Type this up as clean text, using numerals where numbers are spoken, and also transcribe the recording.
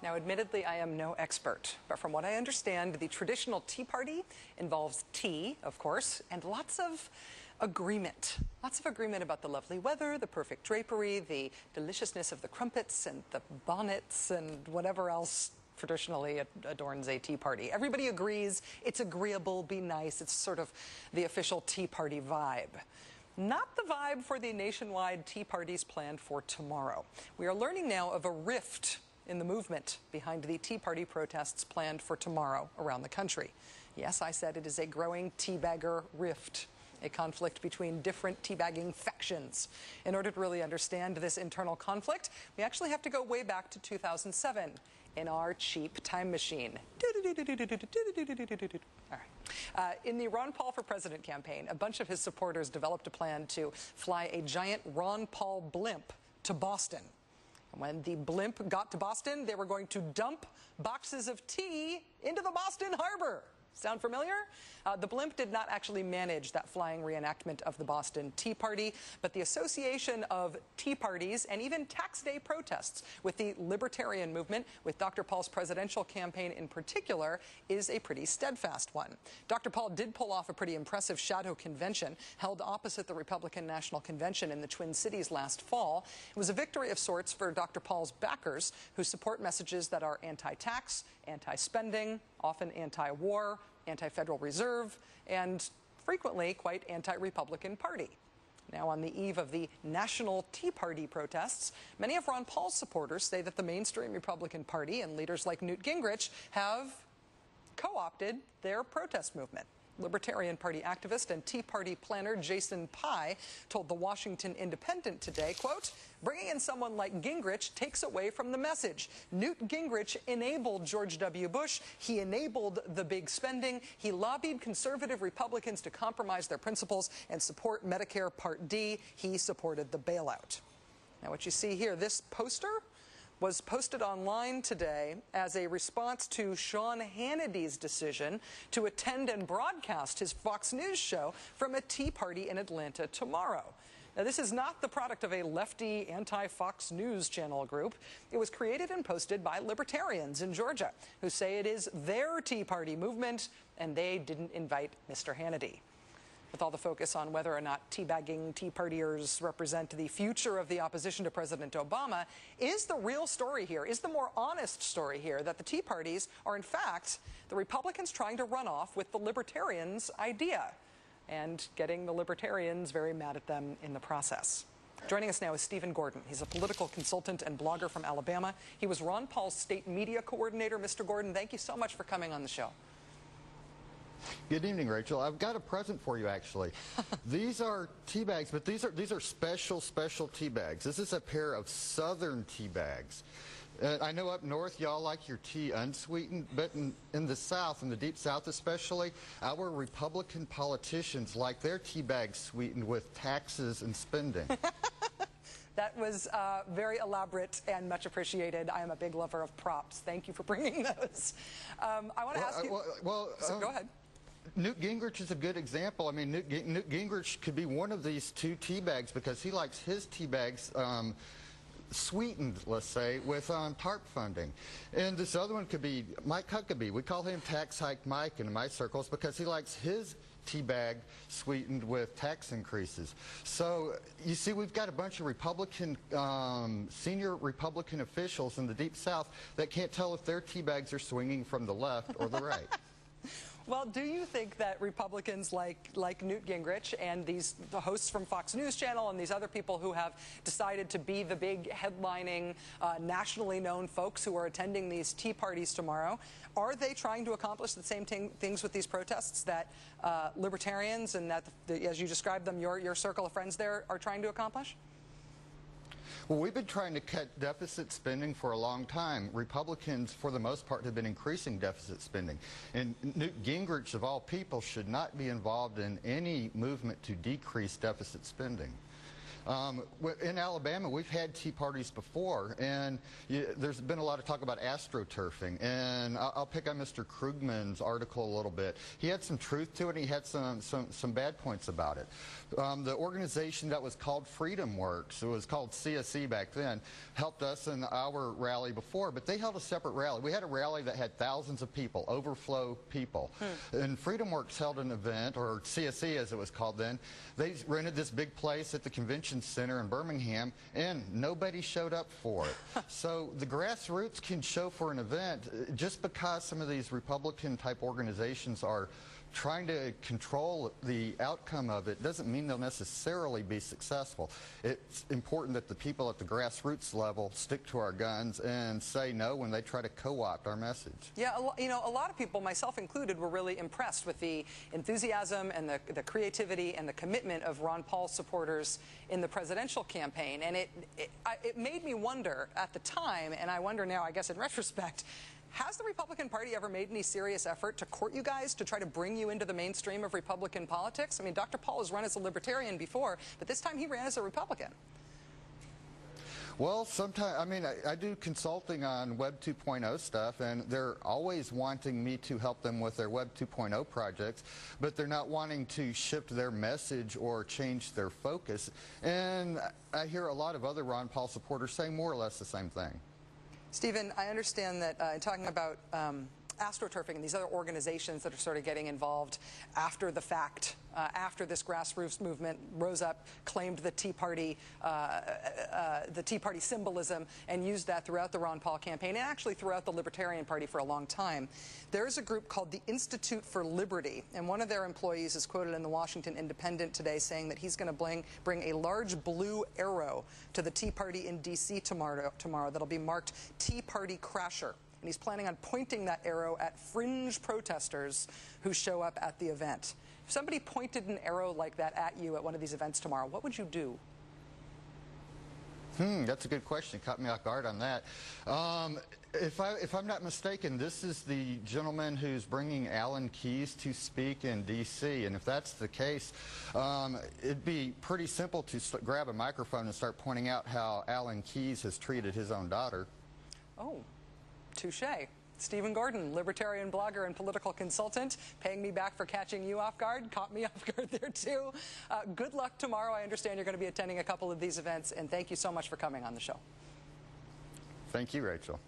Now, admittedly, I am no expert, but from what I understand, the traditional tea party involves tea, of course, and lots of agreement. Lots of agreement about the lovely weather, the perfect drapery, the deliciousness of the crumpets and the bonnets and whatever else traditionally adorns a tea party. Everybody agrees it's agreeable, be nice. It's sort of the official tea party vibe. Not the vibe for the nationwide tea parties planned for tomorrow. We are learning now of a rift in the movement behind the Tea Party protests planned for tomorrow around the country. Yes, I said it is a growing teabagger rift, a conflict between different teabagging factions. In order to really understand this internal conflict, we actually have to go way back to 2007 in our cheap time machine. All right. In the Ron Paul for President campaign, a bunch of his supporters developed a plan to fly a giant Ron Paul blimp to Boston. And when the blimp got to Boston, they were going to dump boxes of tea into the Boston harbor. Sound familiar? The blimp did not actually manage that flying reenactment of the Boston Tea Party, but the association of tea parties and even tax day protests with the libertarian movement, with Dr. Paul's presidential campaign in particular, is a pretty steadfast one. Dr. Paul did pull off a pretty impressive shadow convention held opposite the Republican National Convention in the Twin Cities last fall. It was a victory of sorts for Dr. Paul's backers, who support messages that are anti-tax, anti-spending, often anti-war, anti-Federal Reserve, and frequently quite anti-Republican Party. Now, on the eve of the National Tea Party protests, many of Ron Paul's supporters say that the mainstream Republican Party and leaders like Newt Gingrich have co-opted their protest movement. Libertarian Party activist and Tea Party planner Jason Pye told the Washington Independent today, quote, "Bringing in someone like Gingrich takes away from the message. Newt Gingrich enabled George W. Bush. He enabled the big spending. He lobbied conservative Republicans to compromise their principles and support Medicare Part D. He supported the bailout." Now, what you see here, this poster was posted online today as a response to Sean Hannity's decision to attend and broadcast his Fox News show from a tea party in Atlanta tomorrow. Now, this is not the product of a lefty anti-Fox News channel group. It was created and posted by libertarians in Georgia who say it is their tea party movement and they didn't invite Mr. Hannity. With all the focus on whether or not teabagging tea partiers represent the future of the opposition to President Obama, is the real story here, is the more honest story here, that the tea parties are in fact the Republicans trying to run off with the libertarians' idea and getting the libertarians very mad at them in the process. Joining us now is Stephen Gordon. He's a political consultant and blogger from Alabama. He was Ron Paul's state media coordinator. Mr. Gordon, thank you so much for coming on the show. Good evening, Rachel. I've got a present for you, actually. These are tea bags, but these are special tea bags. This is a pair of Southern tea bags. I know up north y'all like your tea unsweetened, but in the South, in the deep South especially, our Republican politicians like their tea bags sweetened with taxes and spending. That was very elaborate and much appreciated. I am a big lover of props. Thank you for bringing those. I want to ask you. So go ahead. Newt Gingrich is a good example. I mean, Newt Gingrich could be one of these two tea bags because he likes his tea bags sweetened, let's say, with TARP funding. And this other one could be Mike Huckabee. We call him Tax Hike Mike in my circles because he likes his tea bag sweetened with tax increases. So you see, we've got a bunch of Republican, senior Republican officials in the Deep South that can't tell if their tea bags are swinging from the left or the right. Well, do you think that Republicans like Newt Gingrich and the hosts from Fox News Channel and these other people who have decided to be the big headlining, nationally known folks who are attending these tea parties tomorrow, are they trying to accomplish the same things with these protests that libertarians and that, as you described them, your circle of friends there are trying to accomplish? Well, we've been trying to cut deficit spending for a long time. Republicans, for the most part, have been increasing deficit spending. And Newt Gingrich, of all people, should not be involved in any movement to decrease deficit spending. In Alabama, we've had tea parties before, and there's been a lot of talk about astro-turfing, and I'll pick on Mr. Krugman's article a little bit. He had some truth to it, and he had some bad points about it. The organization that was called Freedom Works, it was called CSE back then, helped us in our rally before, but they held a separate rally. We had a rally that had thousands of people, overflow people. And Freedom Works held an event, or CSE as it was called then. They rented this big place at the convention center in Birmingham, and nobody showed up for it. So the grassroots can show for an event. Just because some of these Republican-type organizations are trying to control the outcome of it doesn't mean they'll necessarily be successful. It's important that the people at the grassroots level stick to our guns and say no when they try to co-opt our message. Yeah, you know, a lot of people, myself included, were really impressed with the enthusiasm and the creativity and the commitment of Ron Paul's supporters in the presidential campaign. And it made me wonder at the time, and I wonder now, I guess in retrospect, has the Republican Party ever made any serious effort to court you guys, to try to bring you into the mainstream of Republican politics? I mean, Dr. Paul has run as a libertarian before, but this time he ran as a Republican. Well, sometimes, I mean, I do consulting on Web 2.0 stuff, and they're always wanting me to help them with their Web 2.0 projects, but they're not wanting to shift their message or change their focus. And I hear a lot of other Ron Paul supporters saying more or less the same thing. Stephen, I understand that in talking about astro-turfing and these other organizations that are sort of getting involved after the fact, after this grassroots movement rose up, claimed the Tea Party symbolism, and used that throughout the Ron Paul campaign and actually throughout the Libertarian Party for a long time. There's a group called the Institute for Liberty, and one of their employees is quoted in the Washington Independent today saying that he's going to bring a large blue arrow to the Tea Party in D.C. tomorrow that'll be marked Tea Party Crasher. And he's planning on pointing that arrow at fringe protesters who show up at the event. If somebody pointed an arrow like that at you at one of these events tomorrow, what would you do? That's a good question. Caught me off guard on that. If I'm not mistaken, this is the gentleman who's bringing Alan Keyes to speak in D.C., and if that's the case, it'd be pretty simple to grab a microphone and start pointing out how Alan Keyes has treated his own daughter. Oh. Touche. Stephen Gordon, libertarian blogger and political consultant, paying me back for catching you off guard. Caught me off guard there, too. Good luck tomorrow. I understand you're going to be attending a couple of these events, and thank you so much for coming on the show. Thank you, Rachel.